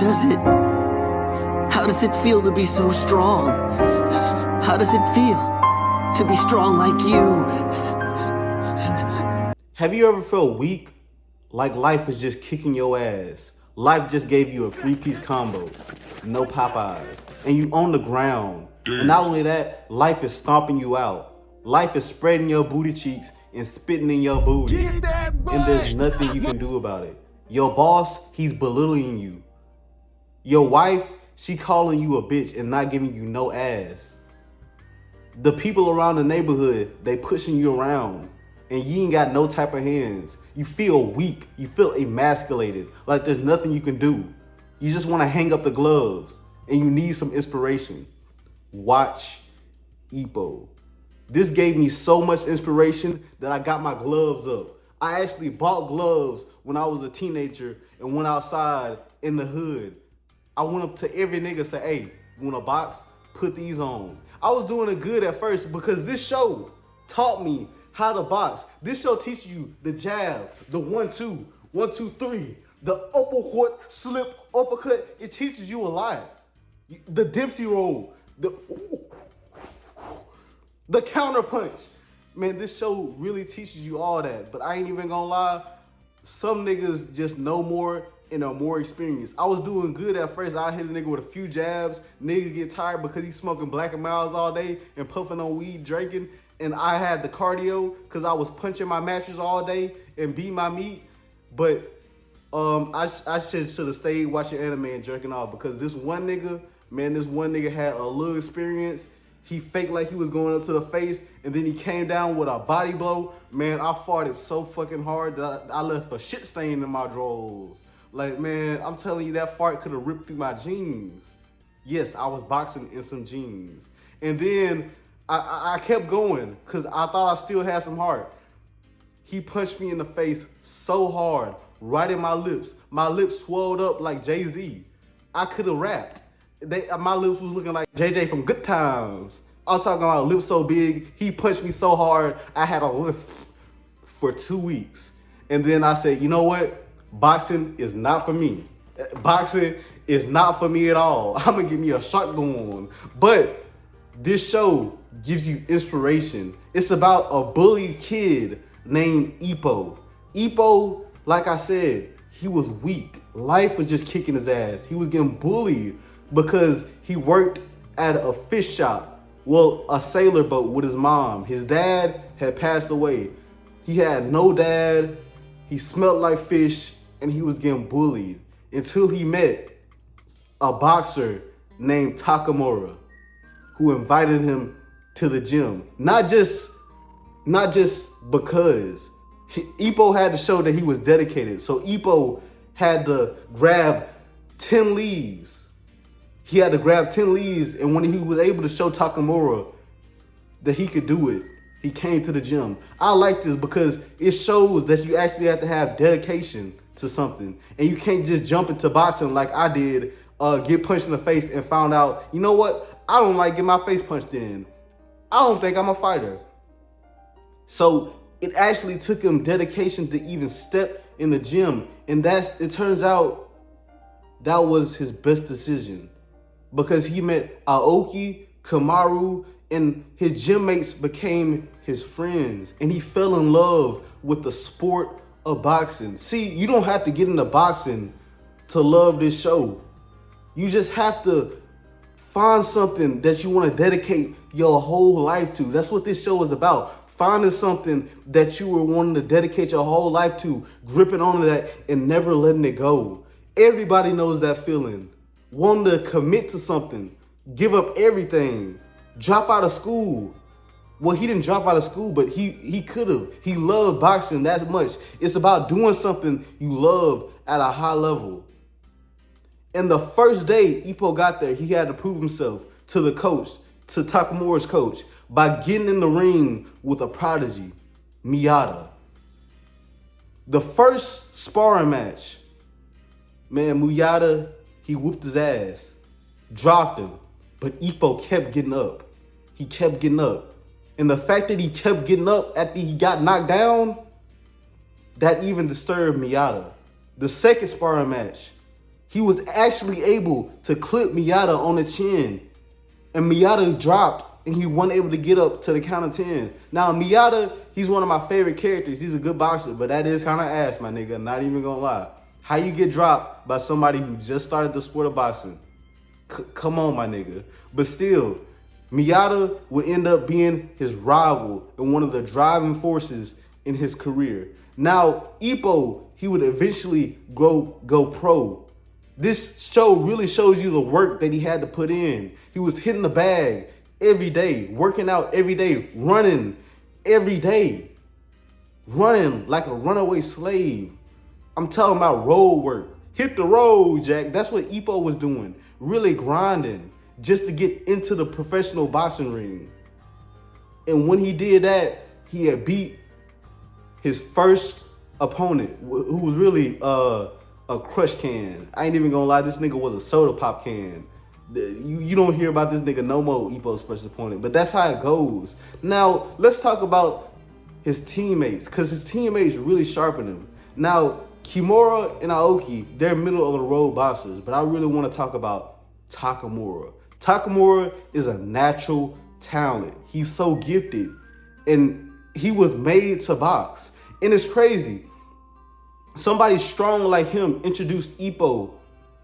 How does it feel to be so strong? How does it feel to be strong like you? Have you ever felt weak? Like life is just kicking your ass. Life just gave you a 3-piece combo, no Popeyes, and you on the ground. And not only that, life is stomping you out. Life is spreading your booty cheeks and spitting in your booty. And there's nothing you can do about it. Your boss, he's belittling you. Your wife, she calling you a bitch and not giving you no ass. The people around the neighborhood, they pushing you around and you ain't got no type of hands. You feel weak. You feel emasculated, like there's nothing you can do. You just want to hang up the gloves and you need some inspiration. Watch Ippo. This gave me so much inspiration that I got my gloves up. I actually bought gloves when I was a teenager and went outside in the hood. I went up to every nigga and said, hey, you want a box? Put these on. I was doing it good at first because this show taught me how to box. This show teaches you the jab, the 1-2, 1-2-3, the uppercut, slip, uppercut. It teaches you a lot. The Dempsey roll, the counter punch. Man, this show really teaches you all that. But I ain't even gonna lie, some niggas just know more and are more experienced. I was doing good at first. I hit a nigga with a few jabs. Niggas get tired because he's smoking Black and Milds all day and puffing on weed, drinking. And I had the cardio because I was punching my matches all day and beating my meat. But I should have stayed watching anime and jerking off because this one nigga had a little experience. He faked like he was going up to the face, and then he came down with a body blow. Man, I farted so fucking hard that I left a shit stain in my drawers. Like, man, I'm telling you, that fart could have ripped through my jeans. Yes, I was boxing in some jeans. And then I kept going because I thought I still had some heart. He punched me in the face so hard, right in my lips. My lips swelled up like Jay-Z. I could have rapped. My lips was looking like JJ from Good Times. I was talking about lips so big. He punched me so hard, I had a lisp for 2 weeks. And then I said, you know what? Boxing is not for me. Boxing is not for me at all. I'm gonna get me a shotgun. But this show gives you inspiration. It's about a bullied kid named Ippo. Ippo, like I said, he was weak. Life was just kicking his ass. He was getting bullied because he worked at a fish shop. Well, a sailor boat with his mom. His dad had passed away. He had no dad. He smelled like fish and he was getting bullied until he met a boxer named Takamura who invited him to the gym. Not just because. Ippo had to show that he was dedicated. So Ippo had to grab 10 leaves. He had to grab 10 leaves, and when he was able to show Takamura that he could do it, he came to the gym. I like this because it shows that you actually have to have dedication to something. And you can't just jump into boxing like I did, get punched in the face and found out, you know what? I don't like getting my face punched in. I don't think I'm a fighter. So it actually took him dedication to even step in the gym. And it turns out that was his best decision because he met Aoki, Kamaru, and his gym mates became his friends. And he fell in love with the sport of boxing. See, you don't have to get into boxing to love this show. You just have to find something that you want to dedicate your whole life to. That's what this show is about. Finding something that you were wanting to dedicate your whole life to, gripping onto that and never letting it go. Everybody knows that feeling. Wanting to commit to something, give up everything, drop out of school. Well, he didn't drop out of school, but he could have. He loved boxing that much. It's about doing something you love at a high level. And the first day Ippo got there, he had to prove himself to the coach, to Takamura's coach, by getting in the ring with a prodigy, Miyata. The first sparring match, man, Miyata, he whooped his ass, dropped him, but Ippo kept getting up. He kept getting up. And the fact that he kept getting up after he got knocked down, that even disturbed Miyata. The second sparring match, he was actually able to clip Miyata on the chin. And Miyata dropped, and he wasn't able to get up to the count of 10. Now, Miyata, he's one of my favorite characters. He's a good boxer, but that is kind of ass, my nigga. Not even gonna lie. How you get dropped by somebody who just started the sport of boxing? Come on, my nigga. But still, Miyata would end up being his rival and one of the driving forces in his career. Now, Ippo, he would eventually go pro. This show really shows you the work that he had to put in. He was hitting the bag every day, working out every day, running every day, running like a runaway slave. I'm talking about road work. Hit the road, Jack. That's what Ippo was doing. Really grinding just to get into the professional boxing ring. And when he did that, he had beat his first opponent, who was really a crush can. I ain't even gonna lie, this nigga was a soda pop can. You don't hear about this nigga no more, Ippo's first opponent, but that's how it goes. Now, let's talk about his teammates, because his teammates really sharpened him. Now, Kimura and Aoki, they're middle of the road boxers, but I really want to talk about Takamura. Takamura is a natural talent. He's so gifted, and he was made to box. And it's crazy. Somebody strong like him introduced Ippo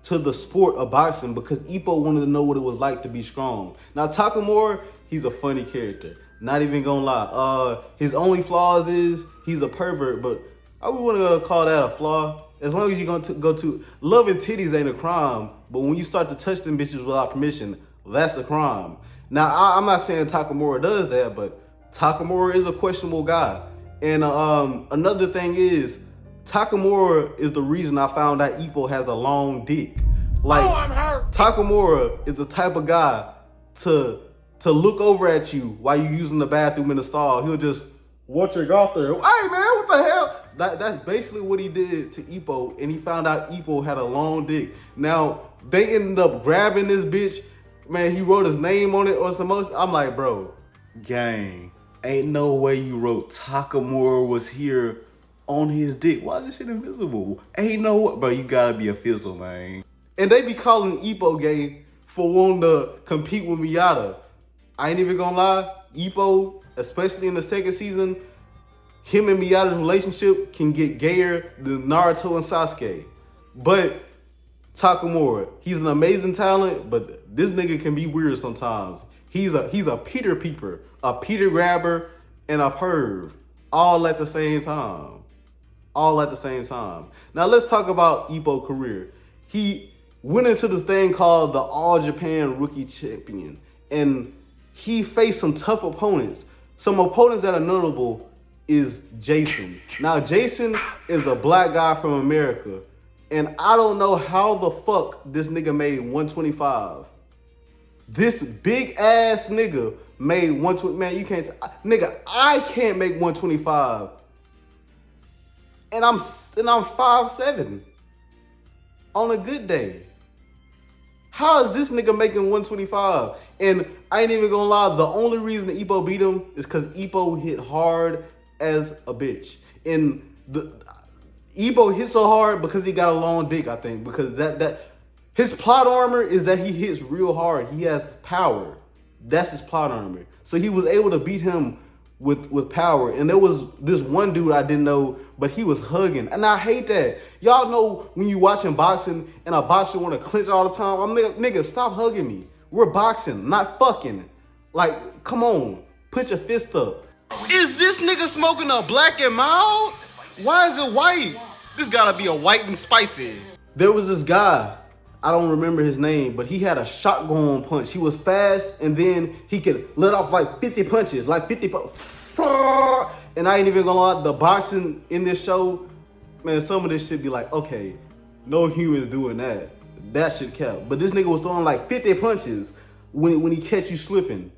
to the sport of boxing because Ippo wanted to know what it was like to be strong. Now, Takamura, he's a funny character. Not even gonna lie. His only flaws is he's a pervert, but I would want to call that a flaw. As long as you're going to go to loving titties ain't a crime, but when you start to touch them bitches without permission, that's a crime. Now, I'm not saying Takamura does that, but Takamura is a questionable guy. And another thing is, Takamura is the reason I found out Ippo has a long dick. Like, I'm hurt. Takamura is the type of guy to look over at you while you're using the bathroom in the stall. He'll just watch your golf there. Hey man, what the hell? That's basically what he did to Ippo, and he found out Ippo had a long dick. Now, they ended up grabbing this bitch. Man, he wrote his name on it or some other. I'm like, bro, gang, ain't no way you wrote Takamura was here on his dick. Why is this shit invisible? Ain't no way. Bro, you gotta be a fizzle, man. And they be calling Ippo gay for wanting to compete with Miyata. I ain't even gonna lie, Ippo, especially in the second season, him and Miyata's relationship can get gayer than Naruto and Sasuke. But Takamura, he's an amazing talent, but this nigga can be weird sometimes. He's a Peter peeper, a Peter grabber, and a perv, all at the same time. All at the same time. Now let's talk about Ippo's career. He went into this thing called the All Japan Rookie Champion, and he faced some tough opponents. Some opponents that are notable is Jason. Now, Jason is a black guy from America, and I don't know how the fuck this nigga made 125. This big ass nigga made 120. Man, you can't. Nigga, I can't make 125. And I'm 5'7" on a good day. How is this nigga making 125? And I ain't even gonna lie, the only reason that Ippo beat him is because Ippo hit hard as a bitch. And Ippo hit so hard because he got a long dick, I think. Because that his plot armor is that he hits real hard. He has power. That's his plot armor. So he was able to beat him with power. And there was this one dude I didn't know, but he was hugging. And I hate that. Y'all know when you watching boxing and a boxer want to clinch all the time. I'm nigga, stop hugging me. We're boxing, not fucking. Like, come on. Put your fist up. Is this nigga smoking a Black and Mild? Why is it white? This gotta be a white and spicy. There was this guy, I don't remember his name, but he had a shotgun punch. He was fast, and then he could let off like 50 punches, like 50 And I ain't even gonna lie, the boxing in this show, man, some of this shit be like, okay, no humans doing that. That shit kept. But this nigga was throwing like 50 punches when he catch you slipping.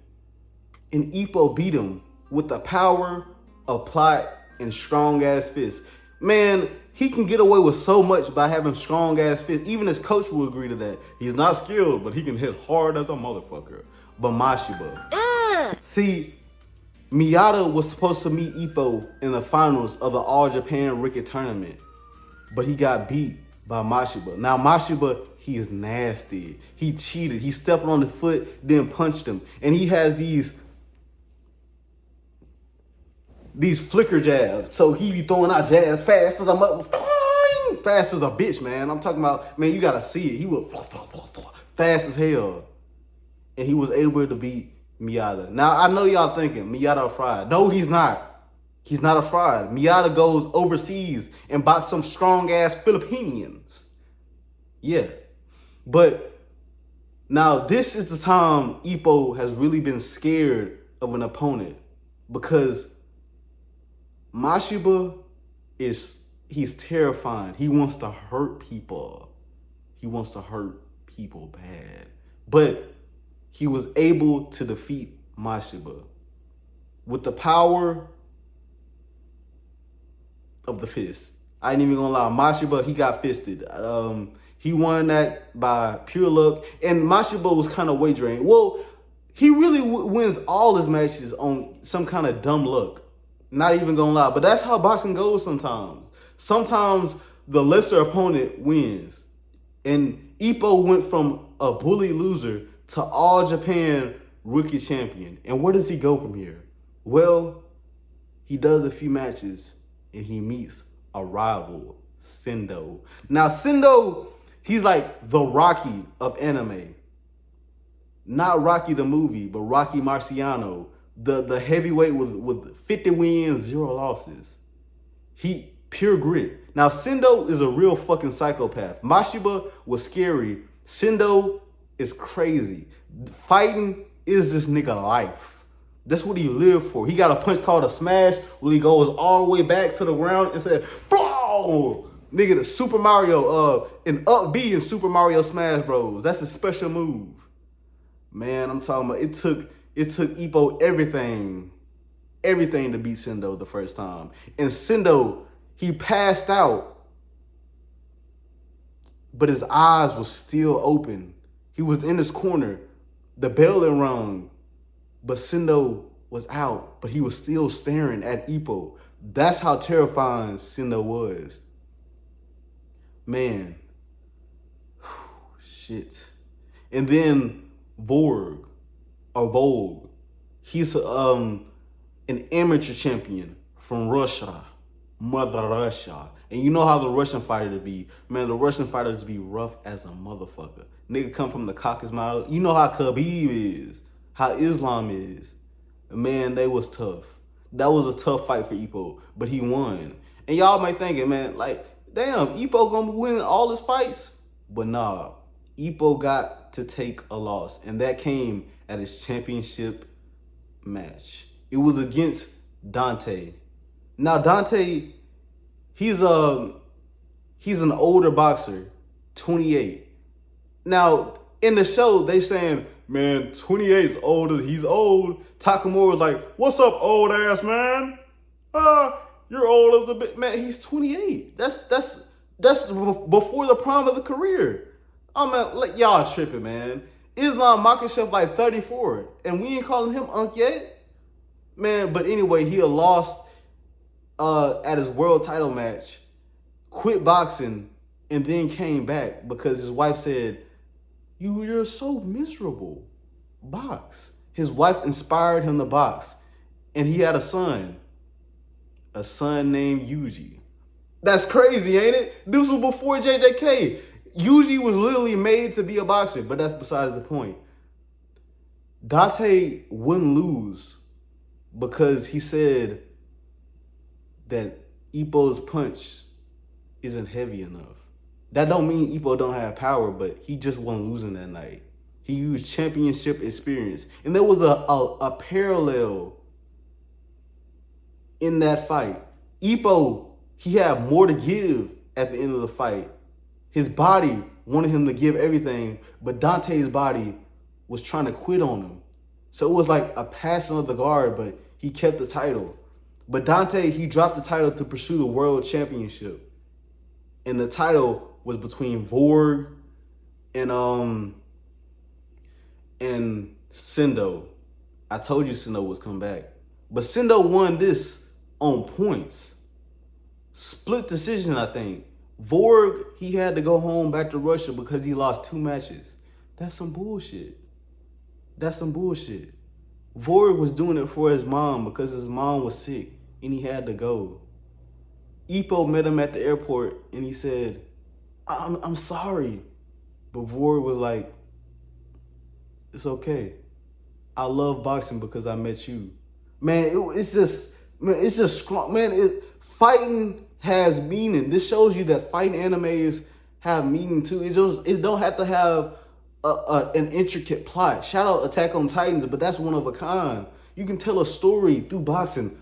And Ippo beat him with the power of plot and strong ass fists. Man, he can get away with so much by having strong ass fists. Even his coach will agree to that. He's not skilled, but he can hit hard as a motherfucker. But Mashiba. See, Miyata was supposed to meet Ippo in the finals of the All Japan Rookie Tournament, but he got beat by Mashiba. Now Mashiba, he is nasty. He cheated. He stepped on the foot, then punched him. And he has these flicker jabs. So he be throwing out jabs fast as a fast as a bitch, man. I'm talking about, man, you gotta see it. He was fast as hell. And he was able to beat Miyata. Now I know y'all thinking Miyata a fraud. No, he's not. He's not a fraud. Miyata goes overseas and bought some strong ass Filipinos. Yeah. But now this is the time Ippo has really been scared of an opponent, because Mashiba he's terrifying. He wants to hurt people. He wants to hurt people bad. But he was able to defeat Mashiba with the power of the fist. I ain't even gonna lie. Mashiba, he got fisted. He won that by pure luck. And Mashiba was kind of weight drained. Well, he really wins all his matches on some kind of dumb luck. Not even gonna lie. But that's how boxing goes sometimes. Sometimes the lesser opponent wins. And Ippo went from a bully loser to All Japan rookie champion. And where does he go from here? Well, he does a few matches and he meets a rival, Sendo. Now, Sendo, he's like the Rocky of anime. Not Rocky the movie, but Rocky Marciano, the heavyweight with 50 wins, 0 losses. He pure grit. Now, Sendo is a real fucking psychopath. Mashiba was scary. Sendo is crazy. Fighting is this nigga life. That's what he lived for. He got a punch called a smash where he goes all the way back to the ground and said, blow! Nigga, the Super Mario, an up B in Super Mario Smash Bros. That's a special move. Man, I'm talking about, it took Ippo everything to beat Sendo the first time. And Sendo, he passed out, but his eyes were still open. He was in his corner. The bell had rung, but Sendo was out, but he was still staring at Ippo. That's how terrifying Sendo was. Man. Shit. And then Vogue. He's an amateur champion from Russia. Mother Russia. And you know how the Russian fighters be. Man, the Russian fighters be rough as a motherfucker. Nigga come from the Caucasus Mountains. You know how Khabib is. How Islam is. Man, they was tough. That was a tough fight for Ippo, but he won. And y'all might thinking, man, like, damn, Ippo gonna win all his fights? But nah, Ippo got to take a loss, and that came at his championship match. It was against Dante. Now, Dante, he's an older boxer, 28. Now, in the show, they saying, man, 28 is older. He's old. Takamura was like, what's up, old ass man? You're old as a bit. Man, he's 28. That's before the prime of the career. Like, y'all tripping, man. Islam Makhachev like 34, and we ain't calling him Unk yet. Man, but anyway, he had lost at his world title match, quit boxing, and then came back because his wife said, you're so miserable. Box. His wife inspired him to box. And he had a son named Yuji. That's crazy, ain't it? This was before JJK. Yuji was literally made to be a boxer, but that's besides the point. Dante wouldn't lose because he said that Ippo's punch isn't heavy enough. That don't mean Ippo don't have power, but he just wasn't losing that night. He used championship experience. And there was a parallel in that fight. Ippo, he had more to give at the end of the fight. His body wanted him to give everything, but Dante's body was trying to quit on him. So it was like a passing of the guard, but he kept the title. But Dante, he dropped the title to pursue the world championship. And the title was between Vogue and Sendo. I told you Sendo was come back. But Sendo won this on points. Split decision, I think. Vorg, he had to go home back to Russia because he lost 2 matches. That's some bullshit. That's some bullshit. Vorg was doing it for his mom because his mom was sick and he had to go. Ipo met him at the airport and he said, I'm sorry. But Vorg was like, it's okay. I love boxing because I met you. Man, it's just strong. Man, fighting has meaning. This shows you that fighting animes have meaning too. It don't have to have an intricate plot. Shout out Attack on Titans, but that's one of a kind. You can tell a story through boxing.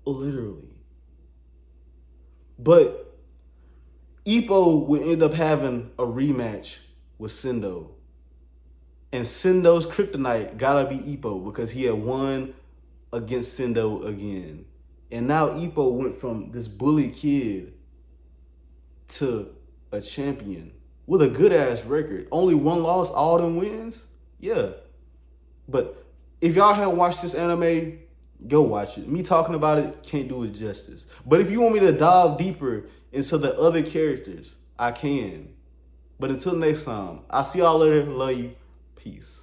Literally. But Ippo would end up having a rematch with Sendo. And Sendo's kryptonite gotta be Ippo because he had won against Sendo again. And now Ippo went from this bully kid to a champion with a good ass record. Only 1 loss, all them wins? Yeah. But if y'all haven't watched this anime, go watch it. Me talking about it can't do it justice. But if you want me to dive deeper into the other characters, I can. But until next time, I'll see y'all later. Love you. Peace.